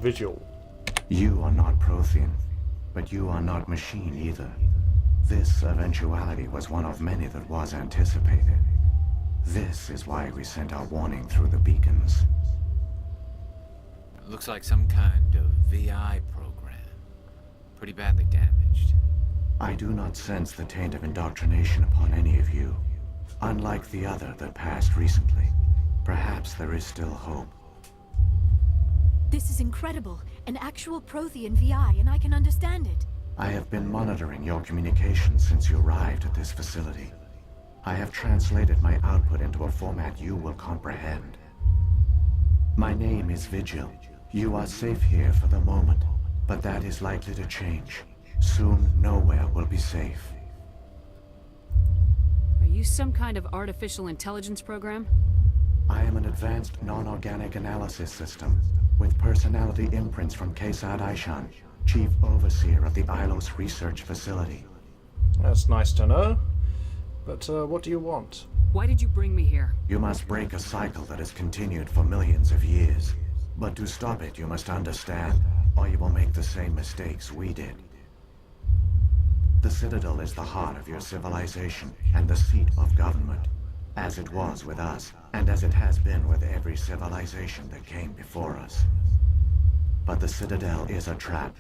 Vigil. You are not Prothean, but you are not machine either. This eventuality was one of many that was anticipated. This is why we sent our warning through the beacons. Looks like some kind of VI program. Pretty badly damaged. I do not sense the taint of indoctrination upon any of you. Unlike the other that passed recently, perhaps there is still hope. This is incredible. An actual Prothean VI, and I can understand it. I have been monitoring your communications since you arrived at this facility. I have translated my output into a format you will comprehend. My name is Vigil. You are safe here for the moment, but that is likely to change. Soon, nowhere will be safe. Are you some kind of artificial intelligence program? I am an advanced non-organic analysis system with personality imprints from XCIII, Chief Overseer of the Ilos Research Facility. That's nice to know. But what do you want? Why did you bring me here? You must break a cycle that has continued for millions of years. But to stop it, you must understand, or you will make the same mistakes we did. The Citadel is the heart of your civilization and the seat of government, as it was with us, and as it has been with every civilization that came before us. But the Citadel is a trap.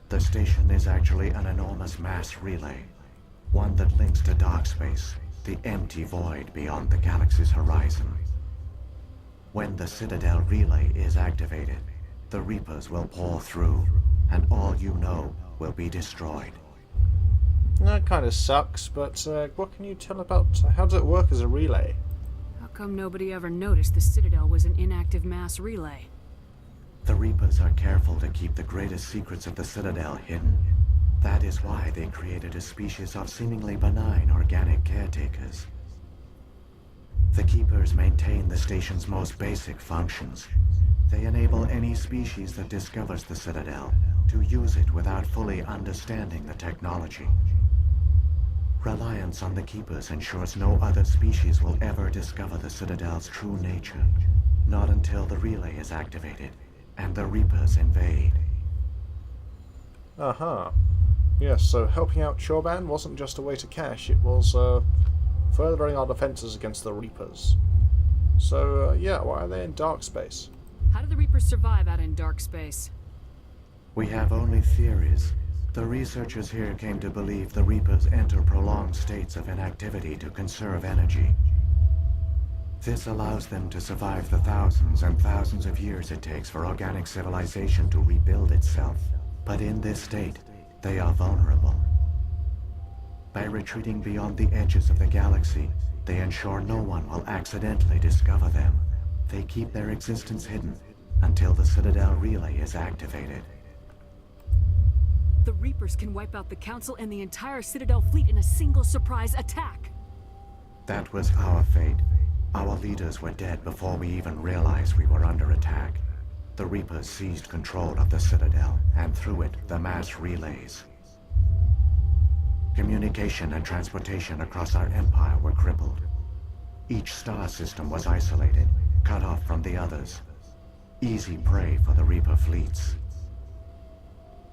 The station is actually an enormous mass relay, one that links to dark space, the empty void beyond the galaxy's horizon. When the Citadel relay is activated, the Reapers will pour through, and all you know will be destroyed. That kind of sucks, but what can you tell about how does it work as a relay? How come nobody ever noticed the Citadel was an inactive mass relay? The Reapers are careful to keep the greatest secrets of the Citadel hidden. That is why they created a species of seemingly benign organic caretakers. The Keepers maintain the station's most basic functions. They enable any species that discovers the Citadel to use it without fully understanding the technology. Reliance on the Keepers ensures no other species will ever discover the Citadel's true nature, not until the relay is activated and the Reapers invade. Uh-huh. Yes, so helping out Chorban wasn't just a way to cash, it was furthering our defenses against the Reapers. So, yeah, why are they in dark space? How do the Reapers survive out in dark space? We have only theories. The researchers here came to believe the Reapers enter prolonged states of inactivity to conserve energy. This allows them to survive the thousands and thousands of years it takes for organic civilization to rebuild itself. But in this state, they are vulnerable. By retreating beyond the edges of the galaxy, they ensure no one will accidentally discover them. They keep their existence hidden until the Citadel relay is activated. The Reapers can wipe out the Council and the entire Citadel fleet in a single surprise attack. That was our fate. Our leaders were dead before we even realized we were under attack. The Reapers seized control of the Citadel, and through it, the mass relays. Communication and transportation across our empire were crippled. Each star system was isolated, cut off from the others. Easy prey for the Reaper fleets.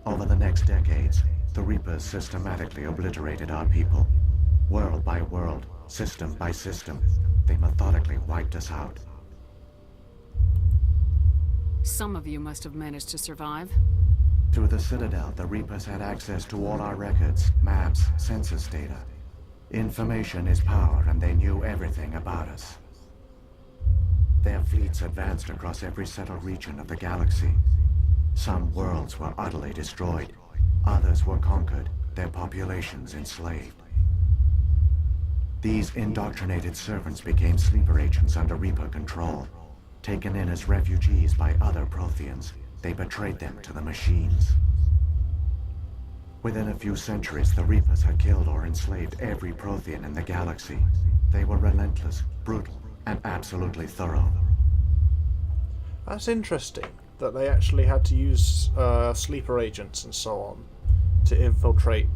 Over the next decades, the Reapers systematically obliterated our people. World by world, system by system, they methodically wiped us out. Some of you must have managed to survive. Through the Citadel, the Reapers had access to all our records, maps, census data. Information is power, and they knew everything about us. Their fleets advanced across every settled region of the galaxy. Some worlds were utterly destroyed. Others were conquered, their populations enslaved. These indoctrinated servants became sleeper agents under Reaper control. Taken in as refugees by other Protheans, they betrayed them to the machines. Within a few centuries, the Reapers had killed or enslaved every Prothean in the galaxy. They were relentless, brutal, and absolutely thorough. That's interesting, that they actually had to use sleeper agents and so on to infiltrate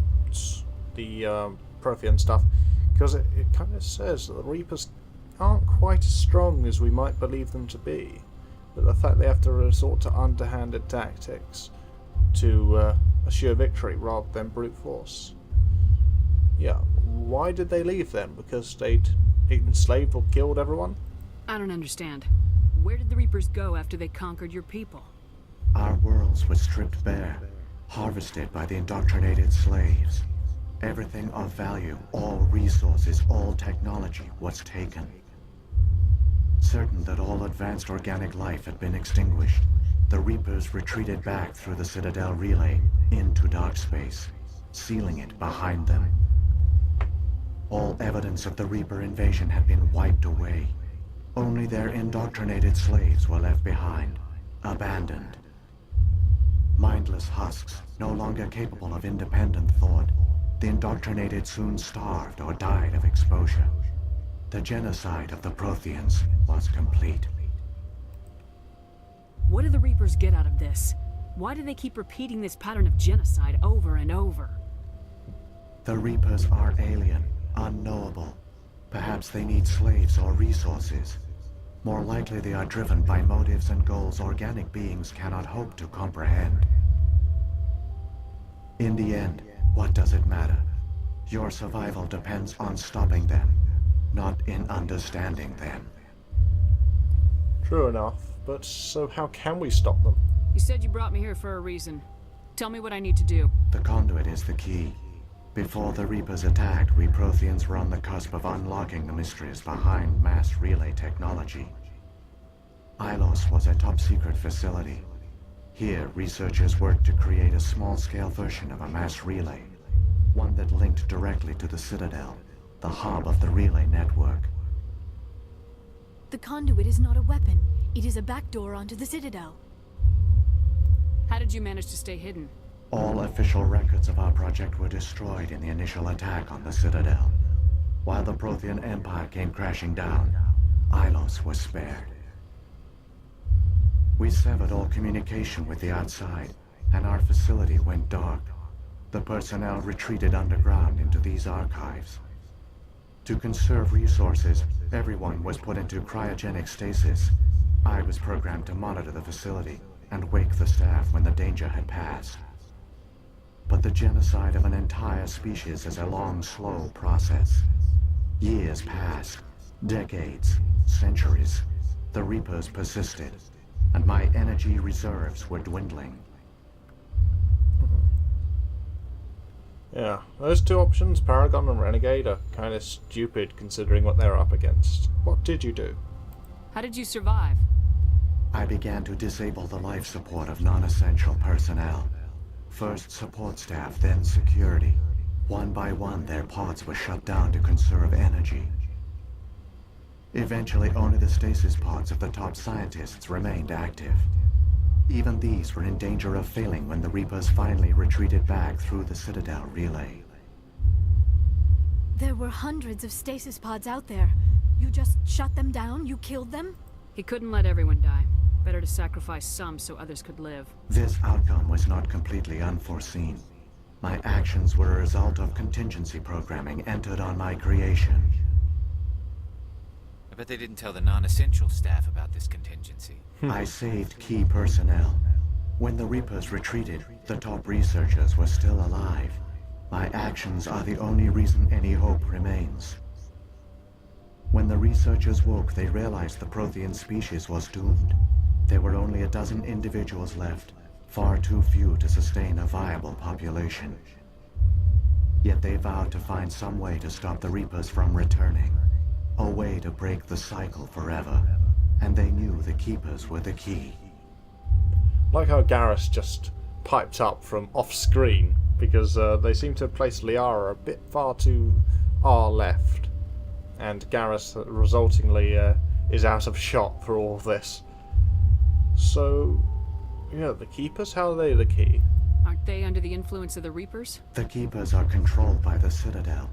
the Prothean stuff, because it kind of says that the Reapers aren't quite as strong as we might believe them to be. but the fact they have to resort to underhanded tactics to assure victory rather than brute force. Yeah, why did they leave then? Because they'd enslaved or killed everyone? I don't understand. Where did the Reapers go after they conquered your people? Our worlds were stripped bare, harvested by the indoctrinated slaves. Everything of value, all resources, all technology was taken. Certain that all advanced organic life had been extinguished, the Reapers retreated back through the Citadel relay into dark space, sealing it behind them. All evidence of the Reaper invasion had been wiped away. Only their indoctrinated slaves were left behind, abandoned. Mindless husks, no longer capable of independent thought, the indoctrinated soon starved or died of exposure. The genocide of the Protheans was complete. What do the Reapers get out of this? Why do they keep repeating this pattern of genocide over and over? The Reapers are alien, unknowable. Perhaps they need slaves or resources. More likely they are driven by motives and goals organic beings cannot hope to comprehend. In the end, what does it matter? Your survival depends on stopping them, not in understanding them. True enough, but so how can we stop them? You said you brought me here for a reason. Tell me what I need to do. The conduit is the key. Before the Reapers attacked, we Protheans were on the cusp of unlocking the mysteries behind mass relay technology. Ilos was a top-secret facility. Here, researchers worked to create a small-scale version of a mass relay, one that linked directly to the Citadel, the hub of the relay network. The conduit is not a weapon. It is a backdoor onto the Citadel. How did you manage to stay hidden? All official records of our project were destroyed in the initial attack on the Citadel. While the Prothean Empire came crashing down, Ilos was spared. We severed all communication with the outside, and our facility went dark. The personnel retreated underground into these archives. To conserve resources, everyone was put into cryogenic stasis. I was programmed to monitor the facility and wake the staff when the danger had passed. But the genocide of an entire species is a long, slow process. Years passed, decades, centuries. The Reapers persisted, and my energy reserves were dwindling. Yeah, those two options, Paragon and Renegade, are kind of stupid considering what they're up against. What did you do? How did you survive? I began to disable the life support of non-essential personnel. First support staff, then security. One by one, their pods were shut down to conserve energy. Eventually, only the stasis pods of the top scientists remained active. Even these were in danger of failing when the Reapers finally retreated back through the Citadel relay. There were hundreds of stasis pods out there. You just shut them down? You killed them? He couldn't let everyone die. Better to sacrifice some so others could live. This outcome was not completely unforeseen. My actions were a result of contingency programming entered on my creation. I bet they didn't tell the non-essential staff about this contingency. I saved key personnel. When the Reapers retreated, the top researchers were still alive. My actions are the only reason any hope remains. When the researchers woke, they realized the Prothean species was doomed. There were only a dozen individuals left, far too few to sustain a viable population. Yet they vowed to find some way to stop the Reapers from returning. A way to break the cycle forever. And they knew the Keepers were the key. Like how Garrus just piped up from off-screen, because they seem to have placed Liara a bit far too far left. And Garrus, resultingly, is out of shot for all of this. So, yeah, the Keepers, how are they the key? Aren't they under the influence of the Reapers? The Keepers are controlled by the Citadel.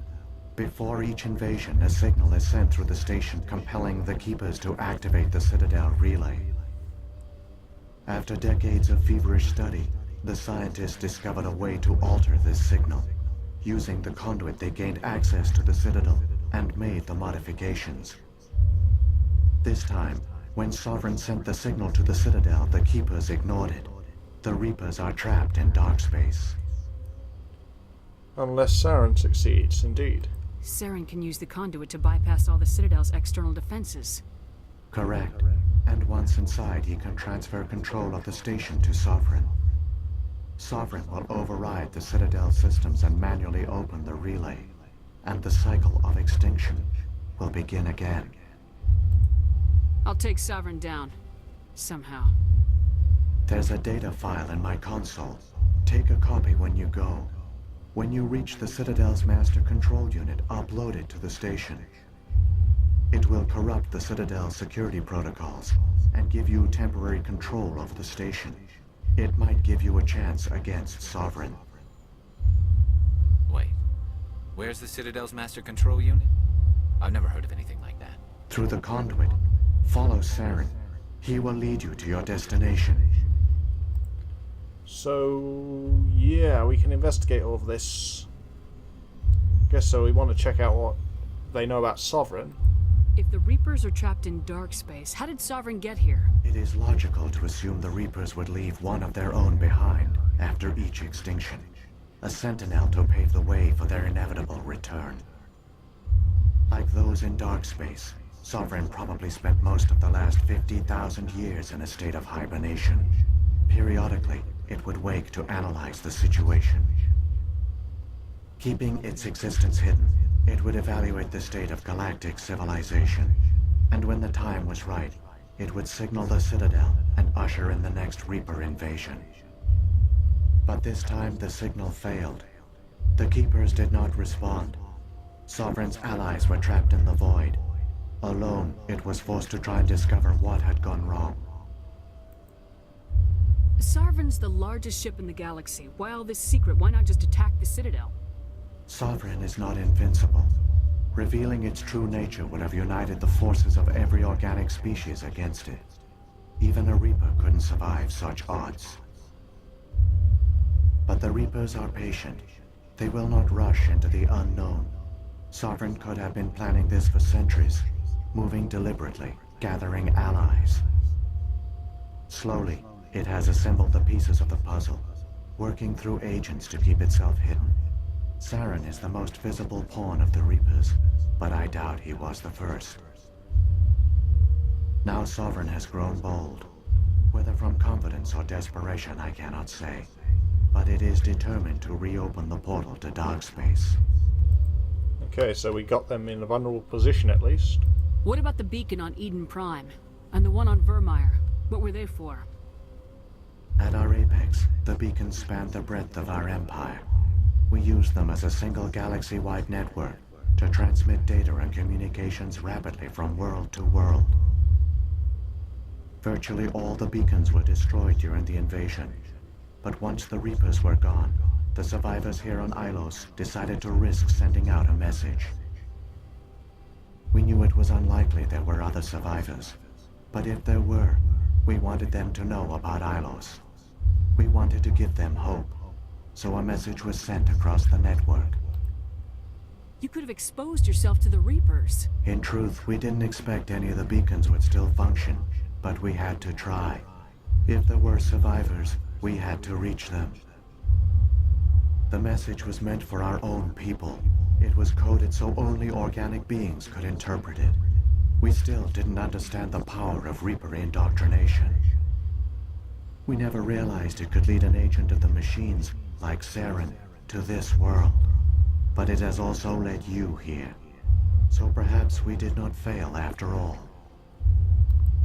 Before each invasion, a signal is sent through the station compelling the Keepers to activate the Citadel relay. After decades of feverish study, the scientists discovered a way to alter this signal. Using the conduit, they gained access to the Citadel and made the modifications. This time, When Sovereign sent the signal to the Citadel, the Keepers ignored it. The Reapers are trapped in dark space. Unless Saren succeeds, indeed. Saren can use the conduit to bypass all the Citadel's external defenses. Correct. And once inside, he can transfer control of the station to Sovereign. Sovereign will override the Citadel systems and manually open the relay. And the cycle of extinction will begin again. I'll take Sovereign down. Somehow. There's a data file in my console. Take a copy when you go. When you reach the Citadel's master control unit, upload it to the station. It will corrupt the Citadel's security protocols and give you temporary control over the station. It might give you a chance against Sovereign. Wait. Where's the Citadel's master control unit? I've never heard of anything like that. Through the conduit, follow Saren. He will lead you to your destination. So, yeah, we can investigate all of this. Guess so. We want to check out what they know about Sovereign. If the Reapers are trapped in dark space, how did Sovereign get here? It is logical to assume the Reapers would leave one of their own behind after each extinction. A sentinel to pave the way for their inevitable return. Like those in dark space, Sovereign probably spent most of the last 50,000 years in a state of hibernation. Periodically, it would wake to analyze the situation. Keeping its existence hidden, it would evaluate the state of galactic civilization. And when the time was right, it would signal the Citadel and usher in the next Reaper invasion. But this time the signal failed. The Keepers did not respond. Sovereign's allies were trapped in the void. Alone, it was forced to try and discover what had gone wrong. Sovereign's the largest ship in the galaxy. Why all this secret? Why not just attack the Citadel? Sovereign is not invincible. Revealing its true nature would have united the forces of every organic species against it. Even a Reaper couldn't survive such odds. But the Reapers are patient. They will not rush into the unknown. Sovereign could have been planning this for centuries, moving deliberately, gathering allies. Slowly, it has assembled the pieces of the puzzle, working through agents to keep itself hidden. Saren is the most visible pawn of the Reapers, but I doubt he was the first. Now Sovereign has grown bold. Whether from confidence or desperation, I cannot say. But it is determined to reopen the portal to dark space. Okay, so we got them in a vulnerable position at least. What about the beacon on Eden Prime? And the one on Vermeer? What were they for? At our apex, the beacons spanned the breadth of our empire. We used them as a single galaxy-wide network to transmit data and communications rapidly from world to world. Virtually all the beacons were destroyed during the invasion. But once the Reapers were gone, the survivors here on Ilos decided to risk sending out a message. We knew it was unlikely there were other survivors, but if there were, we wanted them to know about Ilos. We wanted to give them hope, so a message was sent across the network. You could have exposed yourself to the Reapers. In truth, we didn't expect any of the beacons would still function, but we had to try. If there were survivors, we had to reach them. The message was meant for our own people. It was coded so only organic beings could interpret it. We still didn't understand the power of Reaper indoctrination. We never realized it could lead an agent of the machines, like Saren, to this world. But it has also led you here. So perhaps we did not fail after all.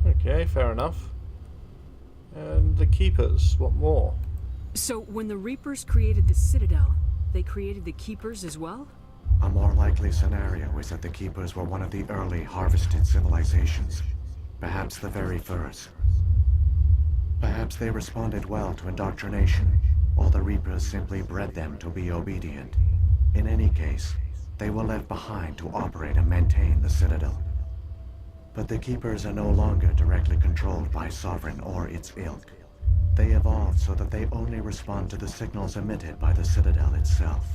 Okay, fair enough. And the Keepers, what more? So when the Reapers created the Citadel, they created the Keepers as well? A more likely scenario is that the Keepers were one of the early harvested civilizations. Perhaps the very first. Perhaps they responded well to indoctrination, or the Reapers simply bred them to be obedient. In any case, they were left behind to operate and maintain the Citadel. But the Keepers are no longer directly controlled by Sovereign or its ilk. They evolved so that they only respond to the signals emitted by the Citadel itself.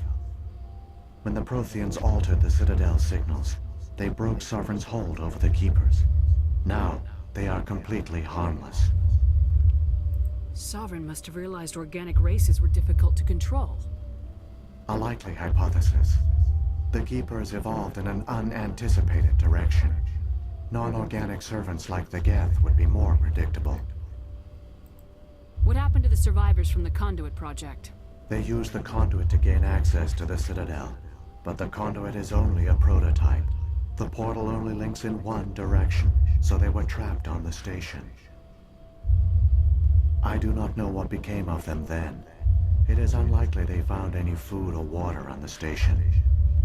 When the Protheans altered the Citadel's signals, they broke Sovereign's hold over the Keepers. Now, they are completely harmless. Sovereign must have realized organic races were difficult to control. A likely hypothesis. The Keepers evolved in an unanticipated direction. Non-organic servants like the Geth would be more predictable. What happened to the survivors from the Conduit project? They used the conduit to gain access to the Citadel, but the conduit is only a prototype. The portal only links in one direction, so they were trapped on the station. I do not know what became of them then. It is unlikely they found any food or water on the station.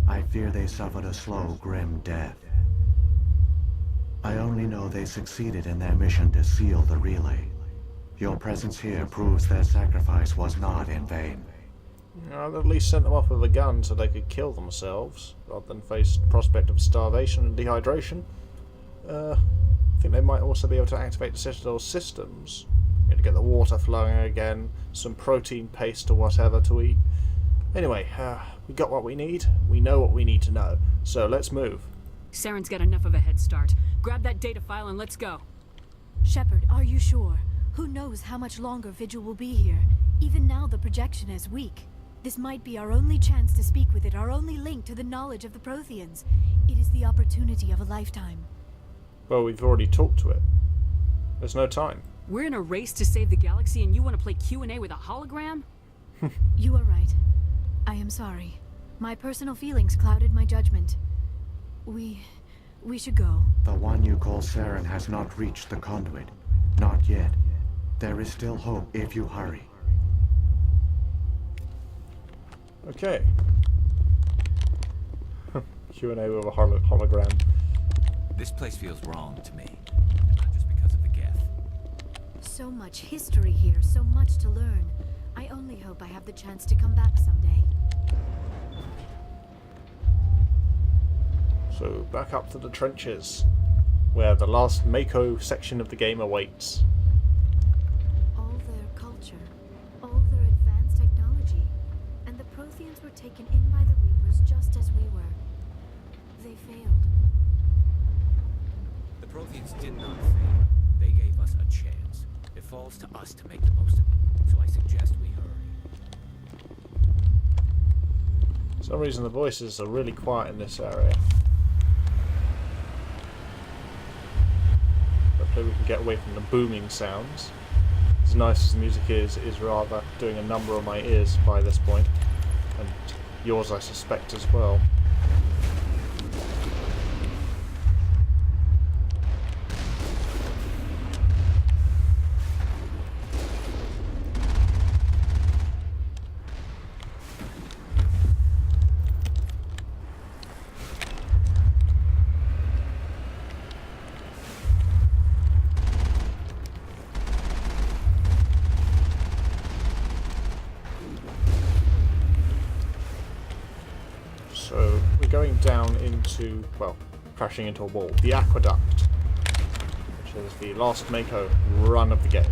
I fear they suffered a slow, grim death. I only know they succeeded in their mission to seal the relay. Your presence here proves their sacrifice was not in vain. I'd at least sent them off with a gun so they could kill themselves, rather than face the prospect of starvation and dehydration. I think they might also be able to activate the Citadel's systems. To get the water flowing again, some protein paste or whatever to eat. Anyway, we got what we need. We know what we need to know. So let's move. Saren's got enough of a head start. Grab that data file and let's go. Shepard, are you sure? Who knows how much longer Vigil will be here? Even now the projection is weak. This might be our only chance to speak with it, our only link to the knowledge of the Protheans. It is the opportunity of a lifetime. Well, we've already talked to it. There's no time. We're in a race to save the galaxy and you want to play Q&A with a hologram? You are right. I am sorry. My personal feelings clouded my judgment. We should go. The one you call Saren has not reached the conduit. Not yet. There is still hope if you hurry. Okay. Q&A with a hologram. This place feels wrong to me. Not just because of the Geth. So much history here, so much to learn. I only hope I have the chance to come back someday. So back up to the trenches, where the last Mako section of the game awaits. All their culture, all their advanced technology, and the Protheans were taken in by the Reapers just as we were. They failed. The Protheans did not fail. They gave us a chance. It falls to us to make the most of it. So I suggest we hurry. For some reason the voices are really quiet in this area. Hopefully we can get away from the booming sounds. As nice as the music is, it is rather doing a number on my ears by this point. And yours I suspect as well. So we're going down into, well, crashing into a wall. The aqueduct, which is the last Mako run of the game.